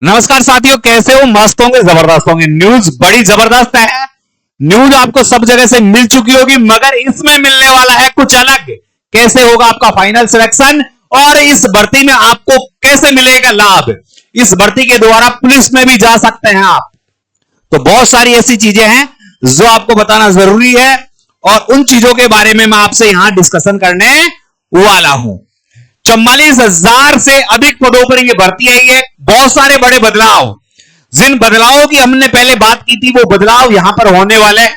नमस्कार साथियों, कैसे हो? मस्त होंगे, जबरदस्त होंगे। न्यूज बड़ी जबरदस्त है। न्यूज आपको सब जगह से मिल चुकी होगी, मगर इसमें मिलने वाला है कुछ अलग। कैसे होगा आपका फाइनल सिलेक्शन और इस भर्ती में आपको कैसे मिलेगा लाभ? इस भर्ती के द्वारा पुलिस में भी जा सकते हैं आप। तो बहुत सारी ऐसी चीजें हैं जो आपको बताना जरूरी है और उन चीजों के बारे में मैं आपसे यहां डिस्कशन करने वाला हूं। 44,000 से अधिक पदों पर यह भर्ती आई है। बहुत सारे बड़े बदलाव, जिन बदलावों की हमने पहले बात की थी, वो बदलाव यहां पर होने वाले हैं।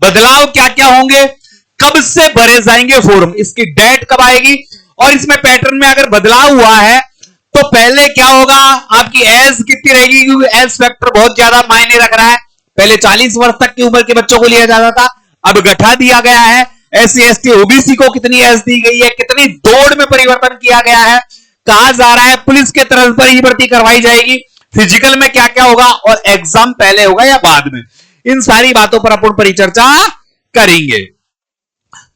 बदलाव क्या क्या होंगे, कब से भरे जाएंगे फॉर्म, इसकी डेट कब आएगी, और इसमें पैटर्न में अगर बदलाव हुआ है तो पहले क्या होगा, आपकी एज कितनी रहेगी, क्योंकि एज फैक्टर बहुत ज्यादा मायने रख रहा है। पहले 40 वर्ष तक की उम्र के बच्चों को लिया जाता था, अब घटा दिया गया है। SC ST OBC को कितनी एज दी गई है, कितनी दौड़ में परिवर्तन किया गया है, कहा जा रहा है पुलिस के तरफ पर ही भर्ती करवाई जाएगी, फिजिकल में क्या क्या होगा और एग्जाम पहले होगा या बाद में, इन सारी बातों पर अपन परिचर्चा करेंगे।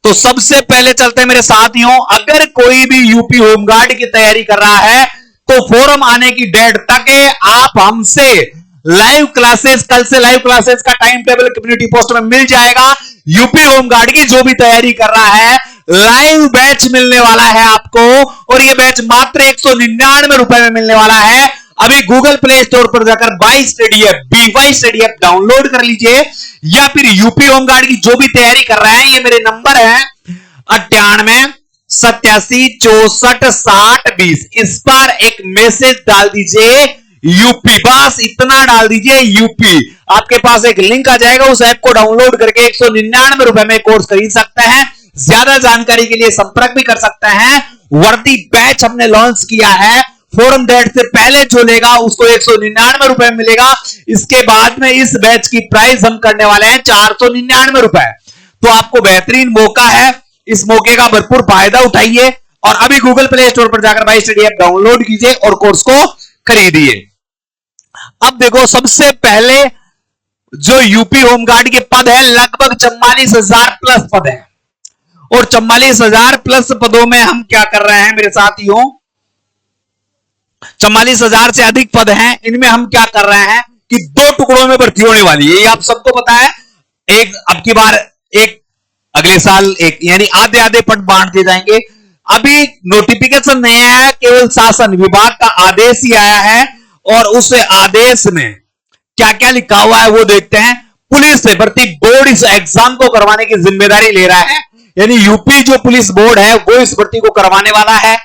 तो सबसे पहले चलते हैं मेरे साथियों, अगर कोई भी यूपी होमगार्ड की तैयारी कर रहा है तो फॉर्म आने की डेट तक आप हमसे लाइव क्लासेस, कल से लाइव क्लासेस का टाइम टेबल कम्युनिटी पोस्ट में मिल जाएगा। यूपी होमगार्ड की जो भी तैयारी कर रहा है, लाइव बैच मिलने वाला है आपको, और यह बैच मात्र 199 रुपए में मिलने वाला है। अभी गूगल प्ले स्टोर पर जाकर by study app, BY study app download कर लीजिए, या फिर यूपी होमगार्ड की जो भी तैयारी कर रहे हैं, ये मेरे नंबर है 98 87 64 60 20। इस पर एक मैसेज डाल दीजिए यूपी, बस इतना डाल दीजिए यूपी। आपके पास एक लिंक आ जाएगा, उस ऐप को डाउनलोड करके 199 रुपए में कोर्स खरीद सकते हैं। ज्यादा जानकारी के लिए संपर्क भी कर सकते हैं। वर्दी बैच हमने लॉन्च किया है, फॉर्म डेट से पहले जो लेगा उसको 199 रुपए में मिलेगा। इसके बाद में इस बैच की प्राइस हम करने वाले हैं 499 रुपए। तो आपको बेहतरीन मौका है, इस मौके का भरपूर फायदा उठाइए और अभी गूगल प्ले स्टोर पर जाकर बाई स्टडी ऐप डाउनलोड कीजिए और कोर्स को खरीदिए। अब देखो, सबसे पहले जो यूपी होमगार्ड के पद है, लगभग 44,000 प्लस पद है, और 44,000 प्लस पदों में हम क्या कर रहे हैं मेरे साथियों, 44,000 से अधिक पद हैं, इनमें हम क्या कर रहे हैं कि 2 टुकड़ों में भर्ती होने वाली है। ये आप सबको पता है, एक अब की बार एक, अगले साल एक, यानी आधे आधे पद बांट दिए जाएंगे। अभी नोटिफिकेशन नहीं आया है, केवल शासन विभाग का आदेश ही आया है, और उस आदेश में क्या क्या लिखा हुआ है वो देखते हैं। पुलिस से भर्ती बोर्ड इस एग्जाम को करवाने की जिम्मेदारी ले रहा है, यानी यूपी जो पुलिस बोर्ड है वो इस भर्ती को करवाने वाला है।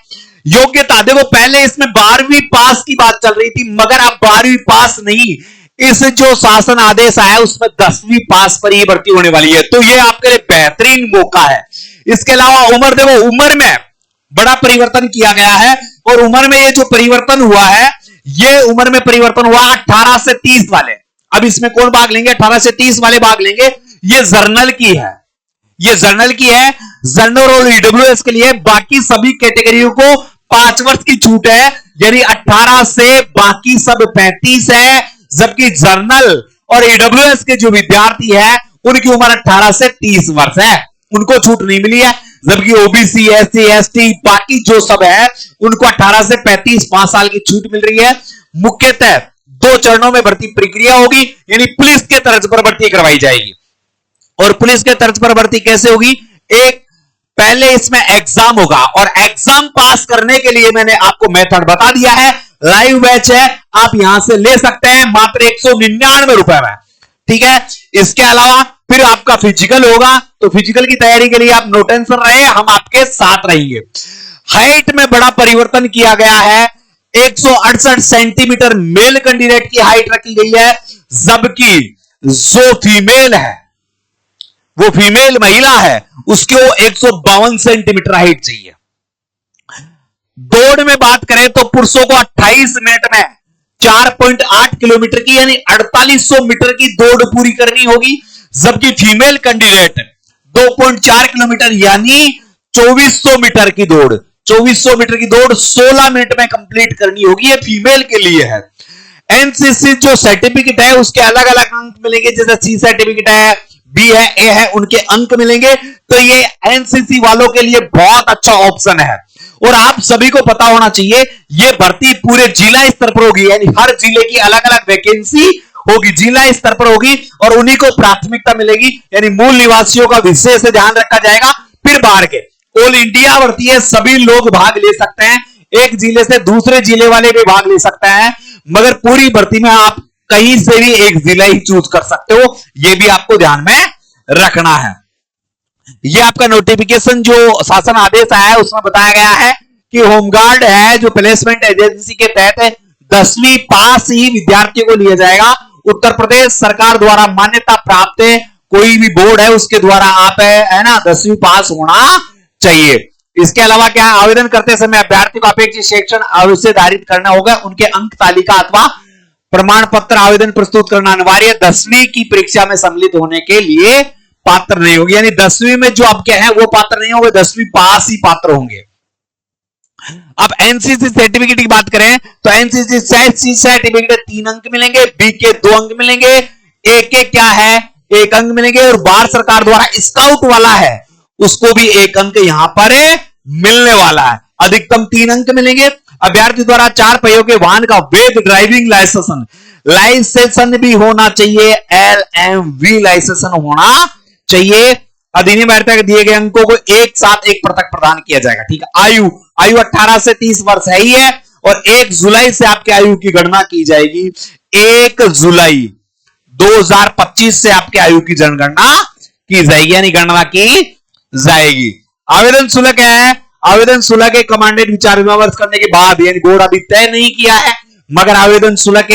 योग्यता देखो, पहले इसमें 12वीं पास की बात चल रही थी, मगर अब 12वीं पास नहीं, इस जो शासन आदेश आया उसमें 10वीं पास पर ही भर्ती होने वाली है। तो ये आपके लिए बेहतरीन मौका है। इसके अलावा उम्र देखो, उम्र में बड़ा परिवर्तन किया गया है, और उम्र में ये जो परिवर्तन हुआ है, ये उम्र में परिवर्तन हुआ 18 से 30 वाले। अब इसमें कौन भाग लेंगे? 18 से 30 वाले भाग लेंगे। ये जर्नल की है, ये जर्नल की है, जर्नल और ईडब्ल्यूएस के लिए। बाकी सभी कैटेगरियों को 5 वर्ष की छूट है, यानी 18 से बाकी सब 35 है, जबकि जर्नल और ईडब्ल्यूएस के जो विद्यार्थी है उनकी उम्र 18 से 30 वर्ष है, उनको छूट नहीं मिली है। जबकि ओबीसी, SC ST बाकी जो सब है उनको 18 से 35 5 साल की छूट मिल रही है। मुख्यतः 2 चरणों में भर्ती प्रक्रिया होगी, यानी पुलिस के तर्ज पर भर्ती करवाई जाएगी। और पुलिस के तर्ज पर भर्ती कैसे होगी? एक, पहले इसमें एग्जाम होगा, और एग्जाम पास करने के लिए मैंने आपको मेथड बता दिया है। लाइव बैच है, आप यहां से ले सकते हैं मात्र 199 रुपए में, ठीक है। इसके अलावा फिर आपका फिजिकल होगा, तो फिजिकल की तैयारी के लिए आप नो टेंशन रहे, हम आपके साथ रहेंगे। हाइट में बड़ा परिवर्तन किया गया है, 168 सेंटीमीटर मेल कैंडिडेट की हाइट रखी गई है, जबकि जो फीमेल है, वो फीमेल महिला है, उसको 152 सेंटीमीटर हाइट चाहिए। दौड़ में बात करें तो पुरुषों को 28 मिनट में 4.8 किलोमीटर की, यानी 4800 मीटर की दौड़ पूरी करनी होगी, जबकि फीमेल कैंडिडेट 2.4 किलोमीटर यानी 2400 मीटर की दौड़, 2400 मीटर की दौड़ 16 मिनट में कंप्लीट करनी होगी। ये फीमेल के लिए है। एनसीसी जो सर्टिफिकेट है उसके अलग अलग अंक मिलेंगे, जैसे C सर्टिफिकेट है, B है, A है, उनके अंक मिलेंगे। तो ये एनसीसी वालों के लिए बहुत अच्छा ऑप्शन है। और आप सभी को पता होना चाहिए ये भर्ती पूरे जिला स्तर पर होगी, यानी हर जिले की अलग अलग वैकेंसी होगी, जिला स्तर पर होगी और उन्हीं को प्राथमिकता मिलेगी, यानी मूल निवासियों का विशेष ध्यान रखा जाएगा। फिर बाहर के ऑल इंडिया भर्ती है, सभी लोग भाग ले सकते हैं, एक जिले से दूसरे जिले वाले भी भाग ले सकते हैं, मगर पूरी भर्ती में आप कहीं से भी एक जिला ही चूज कर सकते हो, यह भी आपको ध्यान में रखना है। ये आपका नोटिफिकेशन जो शासन आदेश आया है उसमें बताया गया है कि होमगार्ड है जो प्लेसमेंट एजेंसी के तहत 10वीं पास ही विद्यार्थियों को लिया जाएगा। उत्तर प्रदेश सरकार द्वारा मान्यता प्राप्त कोई भी बोर्ड है उसके द्वारा आप है ना 10वीं पास होना चाहिए। इसके अलावा क्या आवेदन करते समय अभ्यर्थी को अपेक्षित शैक्षण अवश्य धारित करना होगा, उनके अंक तालिका अथवा प्रमाण पत्र आवेदन प्रस्तुत करना अनिवार्य। 10वीं की परीक्षा में सम्मिलित होने के लिए पात्र नहीं होगी, यानी 10वीं में जो आपके हैं वो पात्र नहीं होंगे, 10वीं पास ही पात्र होंगे। अब एनसीसी सर्टिफिकेट की बात करें तो एनसीसी सर्टिफिकेट 3 अंक मिलेंगे, बी के 2 अंक मिलेंगे, ए के क्या है 1 अंक मिलेंगे, और भारत सरकार द्वारा स्काउट वाला है उसको भी 1 अंक यहां पर मिलने वाला है, अधिकतम 3 अंक मिलेंगे। अभ्यर्थी द्वारा 4 पहियों के वाहन का वैध ड्राइविंग लाइसेंस भी होना चाहिए, LMV लाइसेंस होना चाहिए। अधिनियम के दिए गए अंकों को एक साथ एक पृथक प्रदान किया जाएगा, ठीक है। आयु 18 से 30 वर्ष है ही है, और 1 जुलाई से आपके आयु की गणना की जाएगी, 1 जुलाई 2025 से आपके आयु की जनगणना की जाएगी, यानी गणना की जाएगी। आवेदन शुल्क है, आवेदन शुल्क के कमांडेड विचार विमर्श करने के बाद, यानी बोर्ड अभी तय नहीं किया है मगर आवेदन शुल्क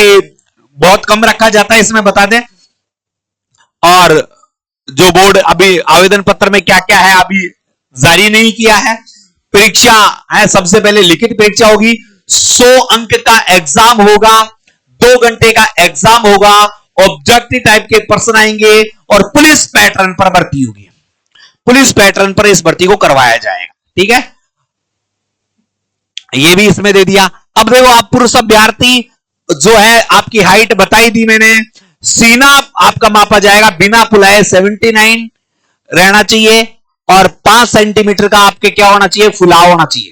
बहुत कम रखा जाता है इसमें बता दें। और जो बोर्ड अभी आवेदन पत्र में क्या क्या है अभी जारी नहीं किया है। परीक्षा है, सबसे पहले लिखित परीक्षा होगी, 100 अंक का एग्जाम होगा, 2 घंटे का एग्जाम होगा, ऑब्जेक्टिव टाइप के प्रश्न आएंगे और पुलिस पैटर्न पर भर्ती होगी, पुलिस पैटर्न पर इस भर्ती को करवाया जाएगा, ठीक है। ये भी इसमें दे दिया। अब देखो आप पुरुष अभ्यर्थी जो है आपकी हाइट बताई दी मैंने, सीना आपका मापा जाएगा बिना फुलाए 79 रहना चाहिए, और 5 सेंटीमीटर का आपके क्या होना चाहिए फुलाव होना चाहिए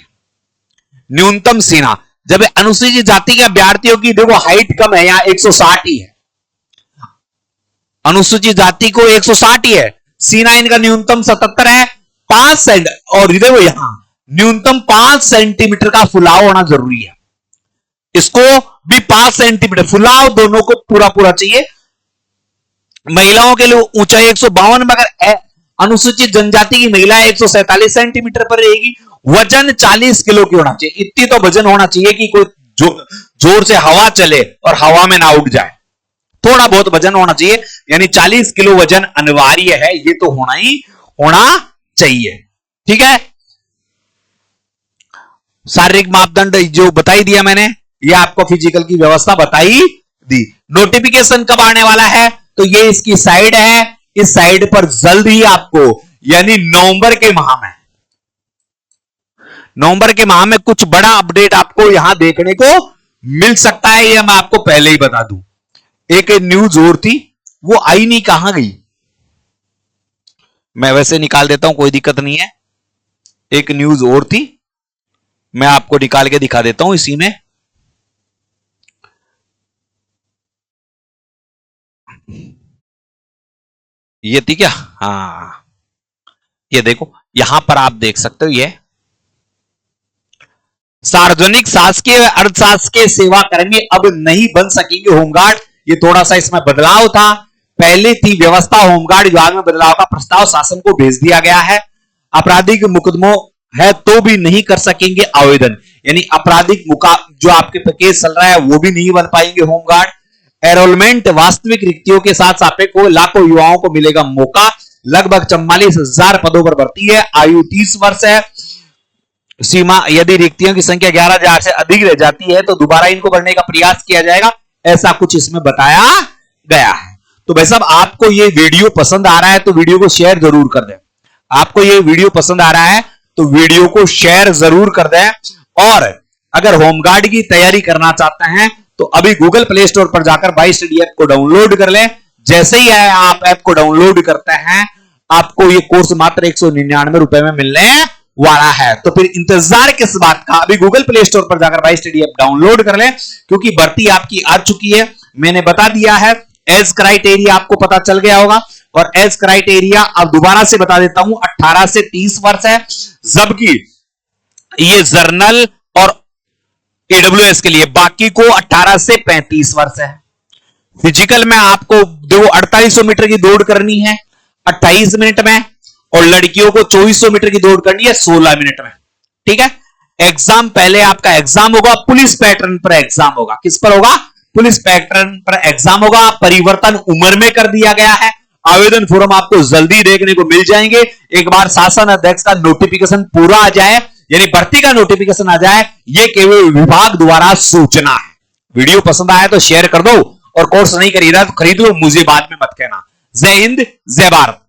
न्यूनतम सीना। जब अनुसूचित जाति के अभ्यर्थियों की देखो हाइट कम है, यहां 160 ही है, अनुसूचित जाति को 160 ही है, सीना इनका न्यूनतम 77 है, 5 सेंट, और देखो यहां न्यूनतम 5 सेंटीमीटर का फुलाव होना जरूरी है, इसको भी 5 सेंटीमीटर फुलाव दोनों को पूरा पूरा चाहिए। महिलाओं के लिए ऊंचाई 152, मगर अनुसूचित जनजाति की महिला 147 सेंटीमीटर पर रहेगी। वजन 40 किलो की होना चाहिए, इतनी तो वजन होना चाहिए कि कोई जोर से हवा चले और हवा में ना उड़ जाए, थोड़ा बहुत वजन होना चाहिए, यानी 40 किलो वजन अनिवार्य है, ये तो होना ही होना चाहिए, ठीक है। शारीरिक मापदंड जो बताई दिया मैंने, ये आपको फिजिकल की व्यवस्था बताई दी। नोटिफिकेशन कब आने वाला है तो ये इसकी साइड है, इस साइड पर जल्द ही आपको यानी नवंबर के माह में, नवंबर के माह में कुछ बड़ा अपडेट आपको यहां देखने को मिल सकता है, ये मैं आपको पहले ही बता दूं। एक न्यूज और थी वो आई नहीं, कहां गई, मैं वैसे निकाल देता हूं कोई दिक्कत नहीं है। एक न्यूज और थी मैं आपको निकाल के दिखा देता हूं इसी में। ये थी क्या, हाँ ये देखो यहां पर आप देख सकते हो, ये सार्वजनिक शासकीय अर्धशासकीय सेवा कर्मी अब नहीं बन सकेंगे होमगार्ड। ये थोड़ा सा इसमें बदलाव था, पहले थी व्यवस्था, होमगार्ड विभाग में बदलाव का प्रस्ताव शासन को भेज दिया गया है। आपराधिक मुकदमों है तो भी नहीं कर सकेंगे आवेदन, यानी आपराधिक जो आपके केस चल रहा है वो भी नहीं बन पाएंगे होमगार्ड। एनरोलमेंट वास्तविक रिक्तियों के साथ सापेक्ष हो, लाखों युवाओं को मिलेगा मौका, लगभग 44,000 पदों पर भर्ती है, आयु 30 वर्ष है। सीमा यदि रिक्तियों की संख्या 11,000 से अधिक रह जाती है तो दोबारा इनको भरने का प्रयास किया जाएगा, ऐसा कुछ इसमें बताया गया है। तो भाई साहब आपको ये वीडियो पसंद आ रहा है तो वीडियो को शेयर जरूर कर दें, आपको ये वीडियो पसंद आ रहा है तो वीडियो को शेयर जरूर कर दें। और अगर होमगार्ड की तैयारी करना चाहते हैं तो अभी गूगल प्ले स्टोर पर जाकर बाई स्टडी ऐप को डाउनलोड कर लें। जैसे ही आप ऐप को डाउनलोड करते हैं आपको ये कोर्स मात्र 199 रुपए में मिलने वाला है। तो फिर इंतजार किस बात का, अभी गूगल प्ले स्टोर पर जाकर वाई स्टडी ऐप डाउनलोड कर लें, क्योंकि भर्ती आपकी आ चुकी है। मैंने बता दिया है, एज क्राइटेरिया आपको पता चल गया होगा, और एज क्राइटेरिया अब दोबारा से बता देता हूं, 18 से 30 वर्ष है, जबकि ये जर्नल और ईडब्ल्यूएस के लिए बाकी को 18 से 35 वर्ष है। फिजिकल में आपको देखो 4800 मीटर की दौड़ करनी है 28 मिनट में, और लड़कियों को 2400 मीटर की दौड़ करनी है 16 मिनट में। ठीक है, एग्जाम पहले आपका एग्जाम होगा, पुलिस पैटर्न पर एग्जाम होगा। किस पर होगा? पुलिस पैटर्न पर एग्जाम होगा। परिवर्तन उम्र में कर दिया गया है। आवेदन फॉर्म आपको जल्दी देखने को मिल जाएंगे। एक बार शासन अध्यक्ष का नोटिफिकेशन पूरा आ जाए, यानी भर्ती का नोटिफिकेशन आ जाए, यह केवल विभाग द्वारा सूचना है। वीडियो पसंद आया तो शेयर कर दो, और कोर्स नहीं खरीदा तो खरीदो, मुझे बाद में मत कहना। जय हिंद, जय भारत।